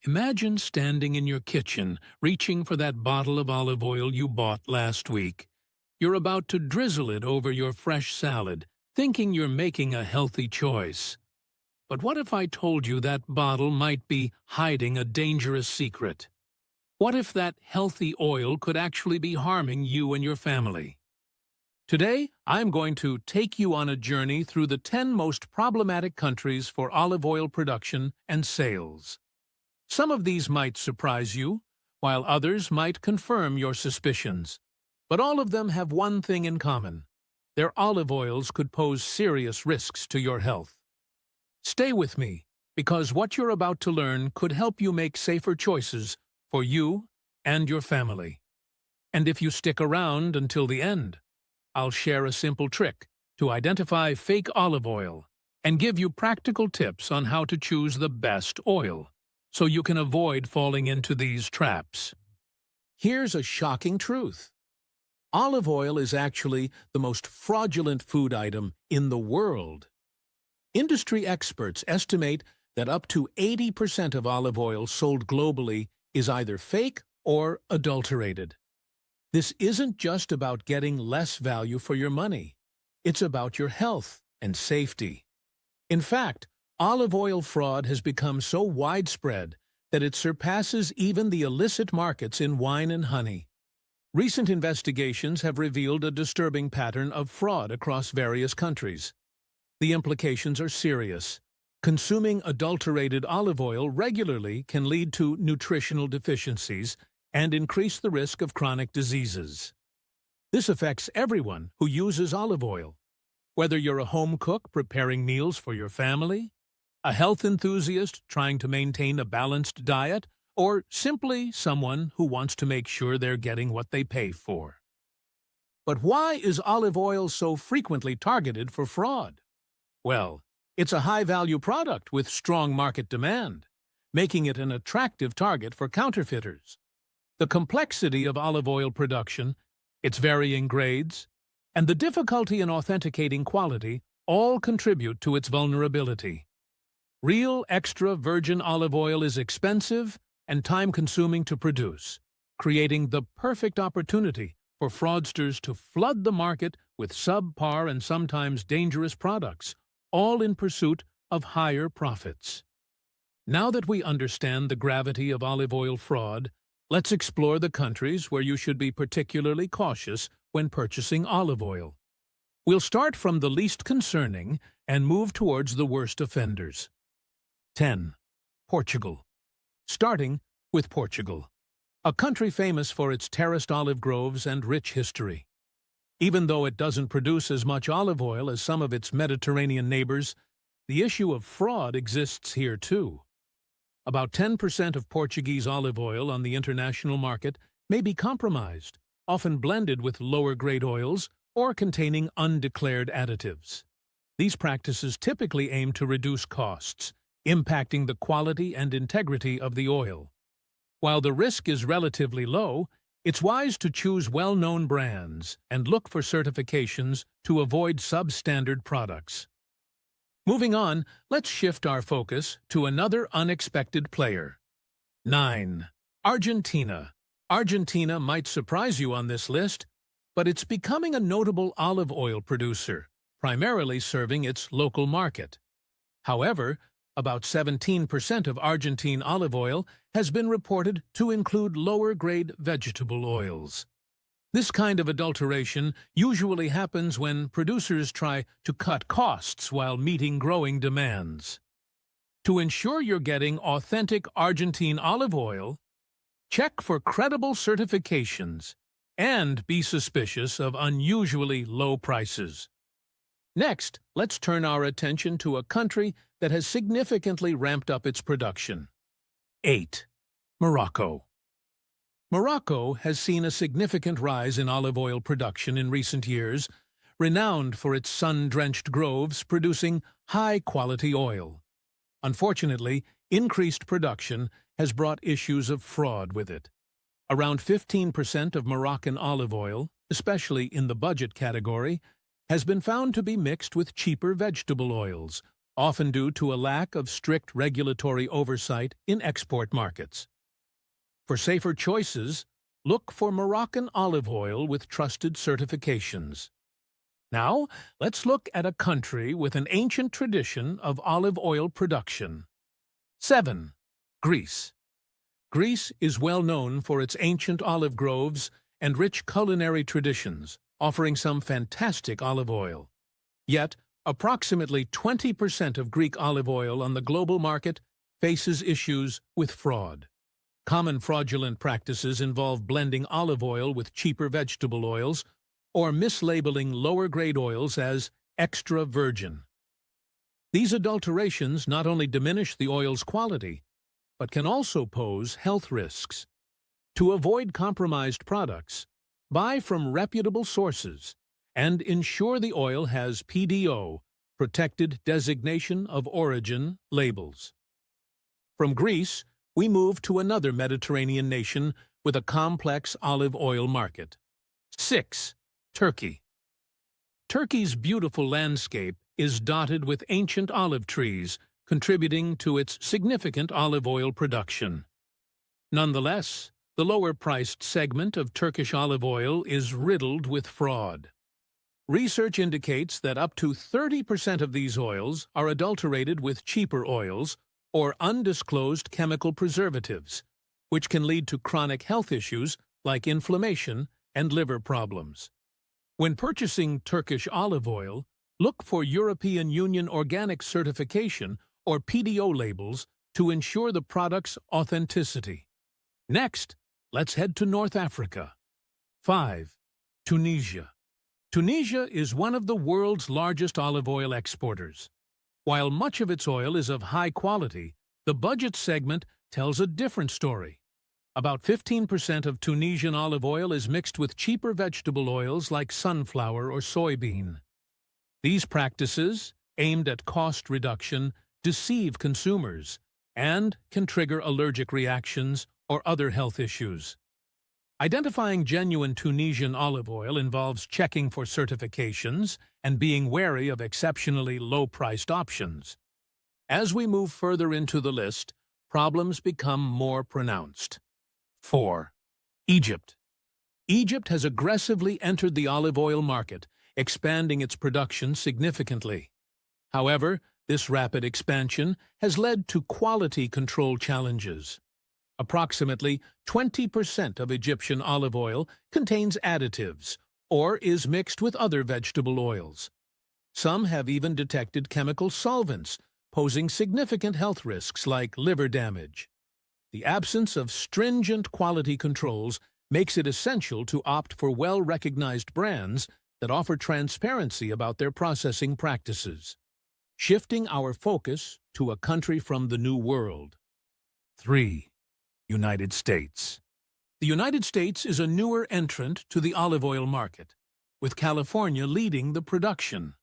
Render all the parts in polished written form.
Imagine standing in your kitchen, reaching for that bottle of olive oil you bought last week. You're about to drizzle it over your fresh salad, thinking you're making a healthy choice. But what if I told you that bottle might be hiding a dangerous secret? What if that healthy oil could actually be harming you and your family? Today, I'm going to take you on a journey through the 10 most problematic countries for olive oil production and sales. Some of these might surprise you, while others might confirm your suspicions. But all of them have one thing in common. Their olive oils could pose serious risks to your health. Stay with me, because what you're about to learn could help you make safer choices for you and your family. And if you stick around until the end, I'll share a simple trick to identify fake olive oil and give you practical tips on how to choose the best oil, so you can avoid falling into these traps. Here's a shocking truth. Olive oil is actually the most fraudulent food item in the world. Industry experts estimate that up to 80% of olive oil sold globally is either fake or adulterated. This isn't just about getting less value for your money. It's about your health and safety. In fact, olive oil fraud has become so widespread that it surpasses even the illicit markets in wine and honey. Recent investigations have revealed a disturbing pattern of fraud across various countries. The implications are serious. Consuming adulterated olive oil regularly can lead to nutritional deficiencies and increase the risk of chronic diseases. This affects everyone who uses olive oil, whether you're a home cook preparing meals for your family, a health enthusiast trying to maintain a balanced diet, or simply someone who wants to make sure they're getting what they pay for. But why is olive oil so frequently targeted for fraud? Well, it's a high-value product with strong market demand, making it an attractive target for counterfeiters. The complexity of olive oil production, its varying grades, and the difficulty in authenticating quality all contribute to its vulnerability. Real extra virgin olive oil is expensive and time-consuming to produce, creating the perfect opportunity for fraudsters to flood the market with subpar and sometimes dangerous products, all in pursuit of higher profits. Now that we understand the gravity of olive oil fraud, let's explore the countries where you should be particularly cautious when purchasing olive oil. We'll start from the least concerning and move towards the worst offenders. 10. Portugal. Starting with Portugal, a country famous for its terraced olive groves and rich history. Even though it doesn't produce as much olive oil as some of its Mediterranean neighbors, the issue of fraud exists here too. About 10% of Portuguese olive oil on the international market may be compromised, often blended with lower-grade oils or containing undeclared additives. These practices typically aim to reduce costs, impacting the quality and integrity of the oil. While the risk is relatively low, it's wise to choose well-known brands and look for certifications to avoid substandard products. Moving on, let's shift our focus to another unexpected player. 9. Argentina. Argentina might surprise you on this list, but it's becoming a notable olive oil producer, primarily serving its local market. However, about 17% of Argentine olive oil has been reported to include lower-grade vegetable oils. This kind of adulteration usually happens when producers try to cut costs while meeting growing demands. To ensure you're getting authentic Argentine olive oil, check for credible certifications and be suspicious of unusually low prices. Next, let's turn our attention to a country that has significantly ramped up its production. 8. Morocco. Morocco has seen a significant rise in olive oil production in recent years, renowned for its sun-drenched groves producing high-quality oil. Unfortunately, increased production has brought issues of fraud with it. Around 15% of Moroccan olive oil, especially in the budget category, has been found to be mixed with cheaper vegetable oils, often due to a lack of strict regulatory oversight in export markets. For safer choices, look for Moroccan olive oil with trusted certifications. Now, let's look at a country with an ancient tradition of olive oil production. 7. Greece. Greece is well known for its ancient olive groves and rich culinary traditions, offering some fantastic olive oil. Yet, approximately 20% of Greek olive oil on the global market faces issues with fraud. Common fraudulent practices involve blending olive oil with cheaper vegetable oils or mislabeling lower-grade oils as extra virgin. These adulterations not only diminish the oil's quality, but can also pose health risks. To avoid compromised products, buy from reputable sources and ensure the oil has PDO, Protected Designation of Origin, labels. From Greece, we move to another Mediterranean nation with a complex olive oil market. 6. Turkey. Turkey's beautiful landscape is dotted with ancient olive trees, contributing to its significant olive oil production. Nonetheless, the lower-priced segment of Turkish olive oil is riddled with fraud. Research indicates that up to 30% of these oils are adulterated with cheaper oils or undisclosed chemical preservatives, which can lead to chronic health issues like inflammation and liver problems. When purchasing Turkish olive oil, look for European Union Organic Certification or PDO labels to ensure the product's authenticity. Next, let's head to North Africa. 5. Tunisia. Tunisia is one of the world's largest olive oil exporters. While much of its oil is of high quality, the budget segment tells a different story. About 15% of Tunisian olive oil is mixed with cheaper vegetable oils like sunflower or soybean. These practices, aimed at cost reduction, deceive consumers and can trigger allergic reactions or other health issues. Identifying genuine Tunisian olive oil involves checking for certifications and being wary of exceptionally low-priced options. As we move further into the list, problems become more pronounced. 4. Egypt. Egypt has aggressively entered the olive oil market, expanding its production significantly. However, this rapid expansion has led to quality control challenges. Approximately 20% of Egyptian olive oil contains additives or is mixed with other vegetable oils. Some have even detected chemical solvents, posing significant health risks like liver damage. The absence of stringent quality controls makes it essential to opt for well-recognized brands that offer transparency about their processing practices. Shifting our focus to a country from the New World. 3. United States. The United States is a newer entrant to the olive oil market, with California leading the production.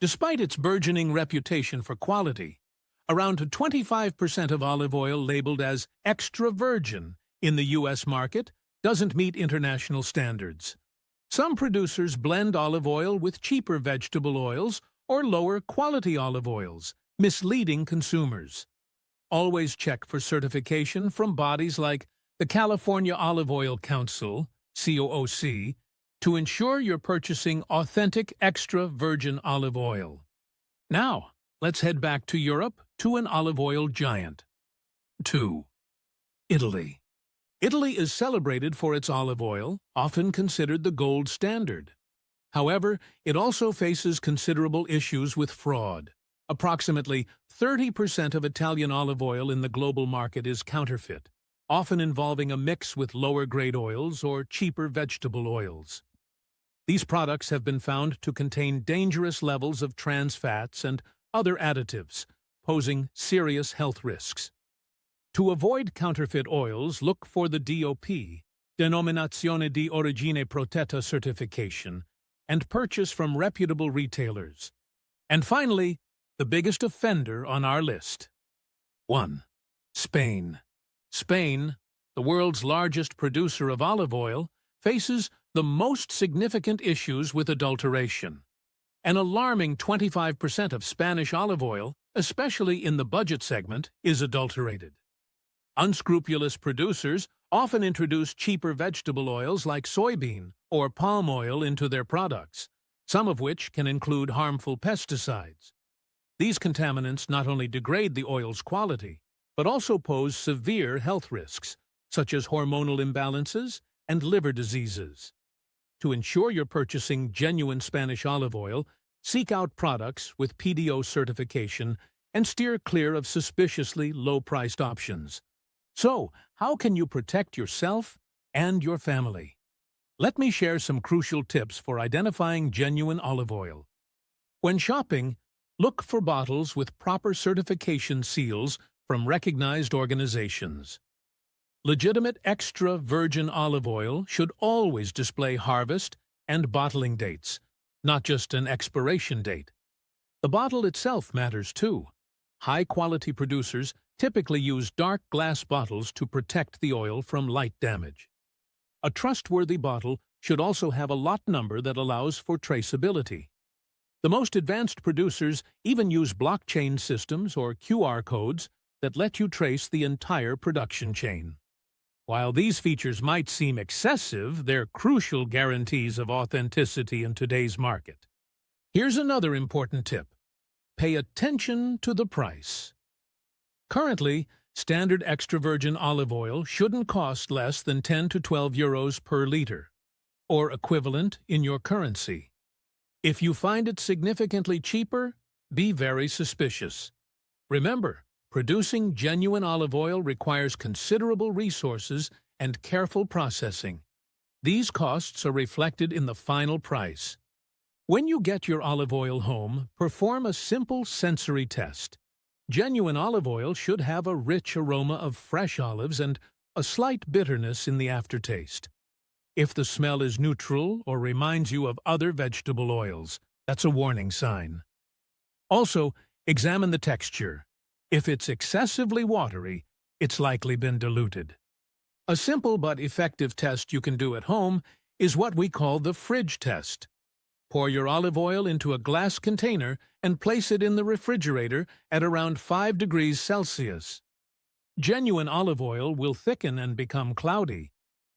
Despite its burgeoning reputation for quality, around 25% of olive oil labeled as extra virgin in the U.S. market doesn't meet international standards. Some producers blend olive oil with cheaper vegetable oils or lower quality olive oils, misleading consumers. Always check for certification from bodies like the California Olive Oil Council, COOC, to ensure you're purchasing authentic extra virgin olive oil. Now, let's head back to Europe to an olive oil giant. 2. Italy. Italy is celebrated for its olive oil, often considered the gold standard. However, it also faces considerable issues with fraud. Approximately 30% of Italian olive oil in the global market is counterfeit, often involving a mix with lower-grade oils or cheaper vegetable oils. These products have been found to contain dangerous levels of trans fats and other additives, posing serious health risks. To avoid counterfeit oils, look for the DOP, Denominazione di Origine Protetta certification, and purchase from reputable retailers. And finally, the biggest offender on our list. 1. Spain. Spain, the world's largest producer of olive oil, faces the most significant issues with adulteration. An alarming 25% of Spanish olive oil, especially in the budget segment, is adulterated. Unscrupulous producers often introduce cheaper vegetable oils like soybean or palm oil into their products, some of which can include harmful pesticides. These contaminants not only degrade the oil's quality, but also pose severe health risks, such as hormonal imbalances and liver diseases. To ensure you're purchasing genuine Spanish olive oil, seek out products with PDO certification and steer clear of suspiciously low-priced options. So, how can you protect yourself and your family? Let me share some crucial tips for identifying genuine olive oil. When shopping, look for bottles with proper certification seals from recognized organizations. Legitimate extra virgin olive oil should always display harvest and bottling dates, not just an expiration date. The bottle itself matters too. High-quality producers typically use dark glass bottles to protect the oil from light damage. A trustworthy bottle should also have a lot number that allows for traceability. The most advanced producers even use blockchain systems or QR codes that let you trace the entire production chain. While these features might seem excessive, they're crucial guarantees of authenticity in today's market. Here's another important tip. Pay attention to the price. Currently, standard extra virgin olive oil shouldn't cost less than 10 to 12 euros per liter, or equivalent in your currency. If you find it significantly cheaper, be very suspicious. Remember, producing genuine olive oil requires considerable resources and careful processing. These costs are reflected in the final price. When you get your olive oil home, perform a simple sensory test. Genuine olive oil should have a rich aroma of fresh olives and a slight bitterness in the aftertaste. If the smell is neutral or reminds you of other vegetable oils, that's a warning sign. Also, examine the texture. If it's excessively watery, it's likely been diluted. A simple but effective test you can do at home is what we call the fridge test. Pour your olive oil into a glass container and place it in the refrigerator at around 5 degrees Celsius. Genuine olive oil will thicken and become cloudy,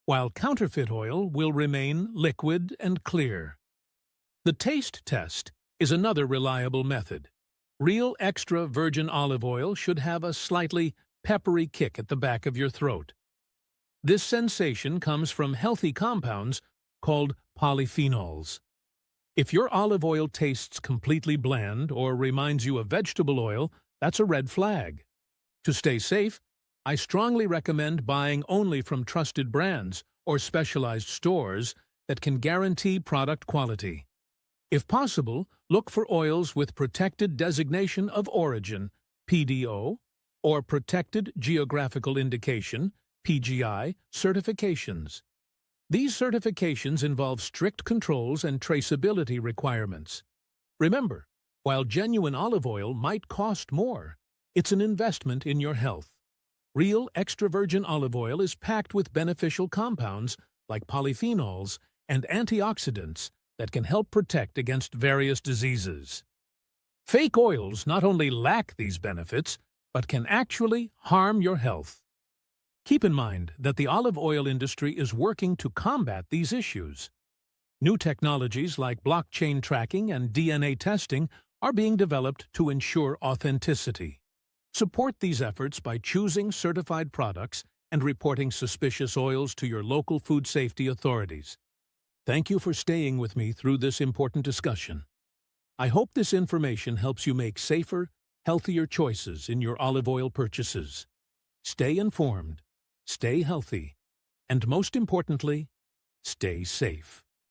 while counterfeit oil will remain liquid and clear. The taste test is another reliable method. Real extra virgin olive oil should have a slightly peppery kick at the back of your throat. This sensation comes from healthy compounds called polyphenols. If your olive oil tastes completely bland or reminds you of vegetable oil, that's a red flag. To stay safe, I strongly recommend buying only from trusted brands or specialized stores that can guarantee product quality. If possible, look for oils with Protected Designation of Origin, PDO, or Protected Geographical Indication, PGI, certifications. These certifications involve strict controls and traceability requirements. Remember, while genuine olive oil might cost more, it's an investment in your health. Real extra virgin olive oil is packed with beneficial compounds like polyphenols and antioxidants that can help protect against various diseases. Fake oils not only lack these benefits, but can actually harm your health. Keep in mind that the olive oil industry is working to combat these issues. New technologies like blockchain tracking and DNA testing are being developed to ensure authenticity. Support these efforts by choosing certified products and reporting suspicious oils to your local food safety authorities. Thank you for staying with me through this important discussion. I hope this information helps you make safer, healthier choices in your olive oil purchases. Stay informed, stay healthy, and most importantly, stay safe.